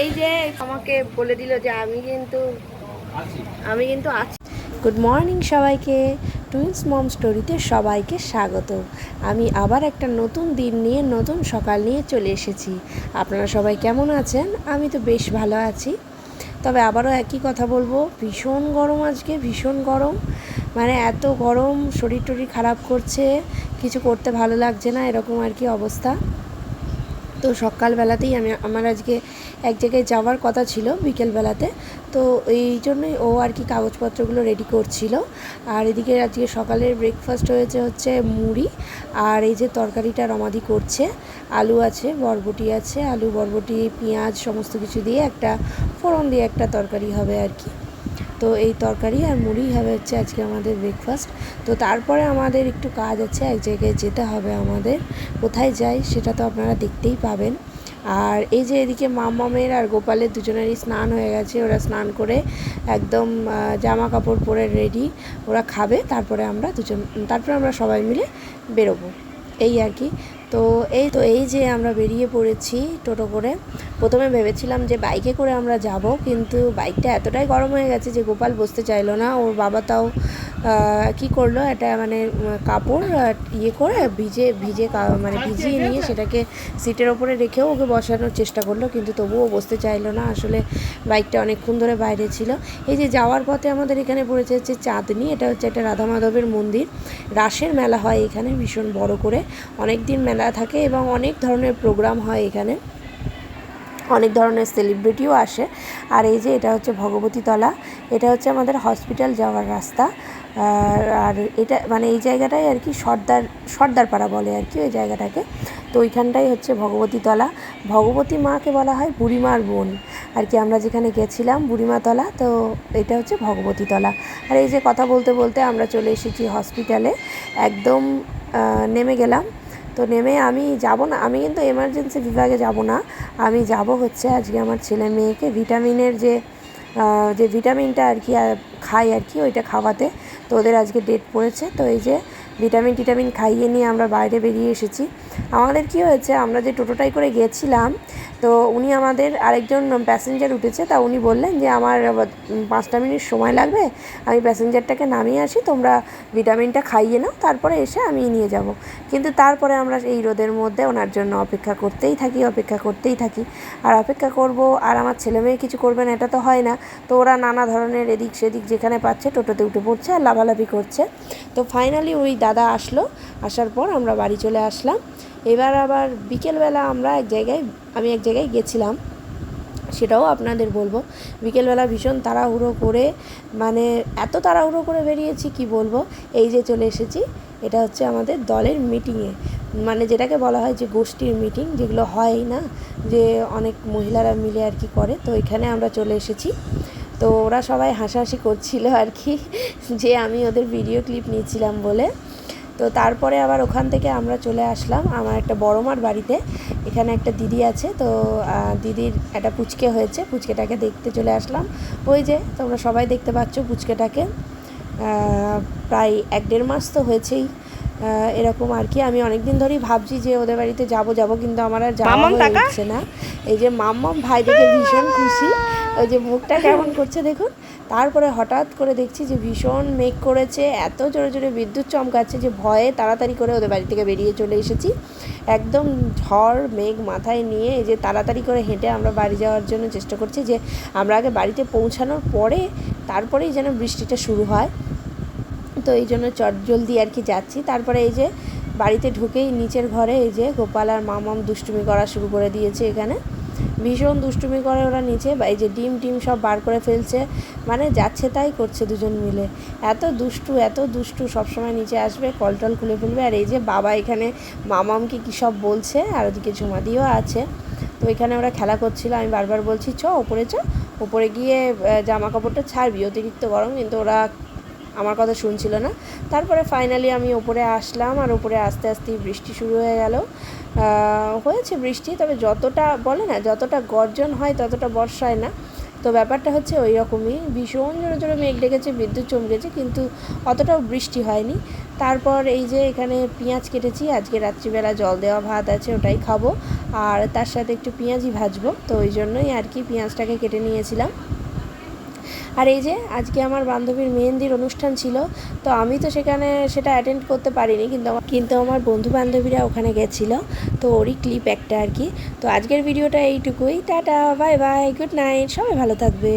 এই যে আমাকে বলে দিল যে আমি কিন্তু আছি। গুড মর্নিং সবাইকে, টুইন্স মম স্টোরিতে সবাইকে স্বাগত। আমি আবার একটা নতুন দিন নিয়ে নতুন সকাল নিয়ে চলে এসেছি। আপনারা সবাই কেমন আছেন? আমি তো বেশ ভালো আছি। তবে আবারও একই কথা বলবো, ভীষণ গরম, আজকে ভীষণ গরম, মানে এত গরম, শরীর টরীর খারাপ করছে, কিছু করতে ভালো লাগছে না, এরকম আর কি অবস্থা। তো সকালবেলাতেই আমার আজকে এক জায়গায় যাওয়ার কথা ছিল বিকেলবেলাতে, তো এই জন্যই ও আর কি কাগজপত্রগুলো রেডি করছিল। আর এদিকে আজকে সকালের ব্রেকফাস্ট হচ্ছে মুড়ি, আর এই যে তরকারিটা রমাদি করছে, আলু আছে, বরবটি আছে, আলু বরবটি পেঁয়াজ সমস্ত কিছু দিয়ে একটা ফোড়ন দিয়ে একটা তরকারি হবে আর কি। তো এই তরকারি আর মুড়ি হবে হচ্ছে আজকে আমাদের ব্রেকফাস্ট। তো তারপরে আমাদের একটু কাজ আছে, এক জায়গায় যেতে হবে আমাদের। কোথায় যাই সেটা তো আপনারা দেখতেই পাবেন। আর এই যে এদিকে মামের আর গোপালের দুজনেরই স্নান হয়ে গেছে, ওরা স্নান করে একদম জামা কাপড় পরে রেডি, ওরা খাবে, তারপরে আমরা সবাই মিলে বেরোবো, এই আর কি। এই যে আমরা বেরিয়ে পড়েছি টোটো করে। প্রথমে ভেবেছিলাম যে বাইকে করে আমরা যাব, কিন্তু বাইকটা এতটাই গরম হয়ে গেছে যে গোপাল বসতে চাইলো না। ওর বাবা তাও কী করলো, এটা মানে কাপড় করে ভিজিয়ে নিয়ে সেটাকে সিটের ওপরে রেখেও ওকে বসানোর চেষ্টা করলো, কিন্তু তবুও বসতে চাইলো না। আসলে বাইকটা অনেকক্ষণ ধরে বাইরে ছিল। এই যে যাওয়ার পথে আমাদের এখানে পড়েছে হচ্ছে চাঁদনি, এটা হচ্ছে একটা রাধা মাধবের মন্দির। রাসের মেলা হয় এখানে ভীষণ বড় করে, অনেক দিন মেলা থাকে এবং অনেক ধরনের প্রোগ্রাম হয় এখানে, অনেক ধরনের সেলিব্রিটিও আসে। আর এই যে এটা হচ্ছে ভগবতীতলা, এটা হচ্ছে আমাদের হসপিটাল যাওয়ার রাস্তা। আর এটা মানে এই জায়গাটাই আর কি সর্দারপাড়া বলে আর কি ওই জায়গাটাকে। তো ওইখানটাই হচ্ছে ভগবতীতলা। ভগবতী মাকে বলা হয় বুড়িমার বোন আর কি। আমরা যেখানে গেছিলাম বুড়িমাতলা, তো এটা হচ্ছে ভগবতীতলা। আর এই যে কথা বলতে বলতে আমরা চলে এসেছি হসপিটালে, একদম নেমে গেলাম। তো নেমে আমি যাব না, আমি কিন্তু এমার্জেন্সি বিভাগে যাব না, আমি যাব হচ্ছে আজকে আমার ছেলে মেয়েকে ভিটামিনের যে ভিটামিনটা আর কি খাই আর কি, ওইটা খাওয়াতে। তো ওদের আজকে ডেট পড়েছে, তো এই যে ভিটামিন খাইয়ে নিয়ে আমরা বাইরে বেরিয়ে এসেছি। আমাদের কি হয়েছে, আমরা যে টোটোটাই করে গিয়েছিলাম, তো উনি আমাদের আরেকজন প্যাসেঞ্জার উঠেছে, তা উনি বললেন যে আমার 5 মিনিট সময় লাগবে, আমি প্যাসেঞ্জারটাকে নামিয়ে আসি, তোমরা ভিটামিনটা খাইয়ে নাও, তারপরে এসে আমি নিয়ে যাব। কিন্তু তারপরে আমরা এই রোদের মধ্যে ওনার জন্য অপেক্ষা করতেই থাকি। আর অপেক্ষা করব, আর আমার ছেলে মেয়ে কিছু করবে না এটা তো হয় না। তো ওরা নানা ধরনের এদিক সেদিক যেখানে পাচ্ছে টোটোতে উঠে পড়ছে আর লাফালাফি করছে। তো ফাইনালি ওই দাদা আসার পর আমরা বাড়ি চলে আসলাম। এবার আবার বিকেলবেলা আমি এক জায়গায় গেছিলাম, সেটাও আপনাদের বলবো। বিকেলবেলা ভীষণ তাড়াহুড়ো করে, মানে এত তাড়াহুড়ো করে বেরিয়েছি কি বলবো। এই যে চলে এসেছি, এটা হচ্ছে আমাদের দলের মিটিংয়ে, মানে যেটাকে বলা হয় যে গোষ্ঠীর মিটিং, যেগুলো হয় না, যে অনেক মহিলারা মিলে আর কি করে। তো এখানে আমরা চলে এসেছি। তো ওরা সবাই হাসাহাসি করছিল আর কি, যে আমি ওদের ভিডিও ক্লিপ নিয়েছিলাম বলে। তো তারপরে আবার ওখান থেকে আমরা চলে আসলাম আমার একটা বড় মার বাড়িতে। এখানে একটা দিদি আছে, তো দিদির একটা পুচকে হয়েছে, পুচকেটাকে দেখতে চলে আসলাম। ওই যে তোমরা সবাই দেখতে পাচ্ছ পুচকেটাকে, প্রায় 1-1.5 মাস তো হয়েছেই এরকম আর কি। আমি অনেক দিন ধরেই ভাবছি যে ওদের বাড়িতে যাব, কিন্তু আমার আর যাওয়া হচ্ছে না। এই যে মাম্মাম ভাই দেখে ভীষণ খুশি, ওই যে মুখটা কেমন করছে দেখুন। তারপরে হঠাৎ করে দেখছি যে ভীষণ মেঘ করেছে, এত জোরে জোরে বিদ্যুৎ চমকাচ্ছে যে ভয়ে তাড়াতাড়ি করে ওদের বাড়ি থেকে বেরিয়ে চলে এসেছি। একদম ঝড় মেঘ মাথায় নিয়ে এই যে তাড়াতাড়ি করে হেঁটে আমরা বাড়ি যাওয়ার জন্য চেষ্টা করছি, যে আমরা আগে বাড়িতে পৌঁছানোর পরে তারপরেই যেন বৃষ্টিটা শুরু হয়। তো এই জন্য চটজলদি আর কি যাচ্ছি। তারপরে এই যে বাড়িতে ঢুকেই নিচের ঘরে এই যে গোপাল আর মামাম দুষ্টুমি করা শুরু করে দিয়েছে। এখানে ভীষণ দুষ্টুমি করে ওরা নিচে, এই যে ডিম সব বার করে ফেলছে, মানে যাচ্ছে তাই করছে দুজন মিলে। এত দুষ্টু, সবসময় নিচে আসবে, কলটল খুলে ফেলবে। আর এই যে বাবা এখানে মামামকে কী সব বলছে, আর ওদিকে ঝুমাদিও আছে। তো এখানে ওরা খেলা করছিল, আমি বারবার বলছি ওপরে গিয়ে জামা কাপড়টা ছাড়বি, অতিরিক্ত গরম, কিন্তু ওরা আমার কথা শুনছিল না। তারপরে ফাইনালি আমি ওপরে আসলাম, আর ওপরে আস্তে আস্তেই বৃষ্টি শুরু হয়ে গেল। হয়েছে বৃষ্টি, তবে যতটা বলে না, যতটা গর্জন হয় ততটা বর্ষা হয় না। তো ব্যাপারটা হচ্ছে ওই রকমই, ভীষণ জোরে জোরে মেঘ ডেকেছে, বিদ্যুৎ চমকেছে, কিন্তু অতটাও বৃষ্টি হয়নি। তারপর এই যে এখানে পেঁয়াজ কেটেছি, আজকে রাত্রিবেলা জল দেওয়া ভাত আছে, ওটাই খাবো, আর তার সাথে একটু পেঁয়াজই ভাজবো, তো ওই জন্যই আর কি পেঁয়াজটাকে কেটে নিয়েছিলাম। আর এই যে আজকে আমার বান্ধবীর মেহেন্দির অনুষ্ঠান ছিল, তো আমি তো সেটা অ্যাটেন্ড করতে পারিনি, কিন্তু আমার বন্ধু বান্ধবীরা ওখানে গেছিলো, তো ওরই ক্লিপ একটা আর কি। তো আজকের ভিডিওটা এইটুকুই, tata, bye bye, good night, সবাই ভালো থাকবে।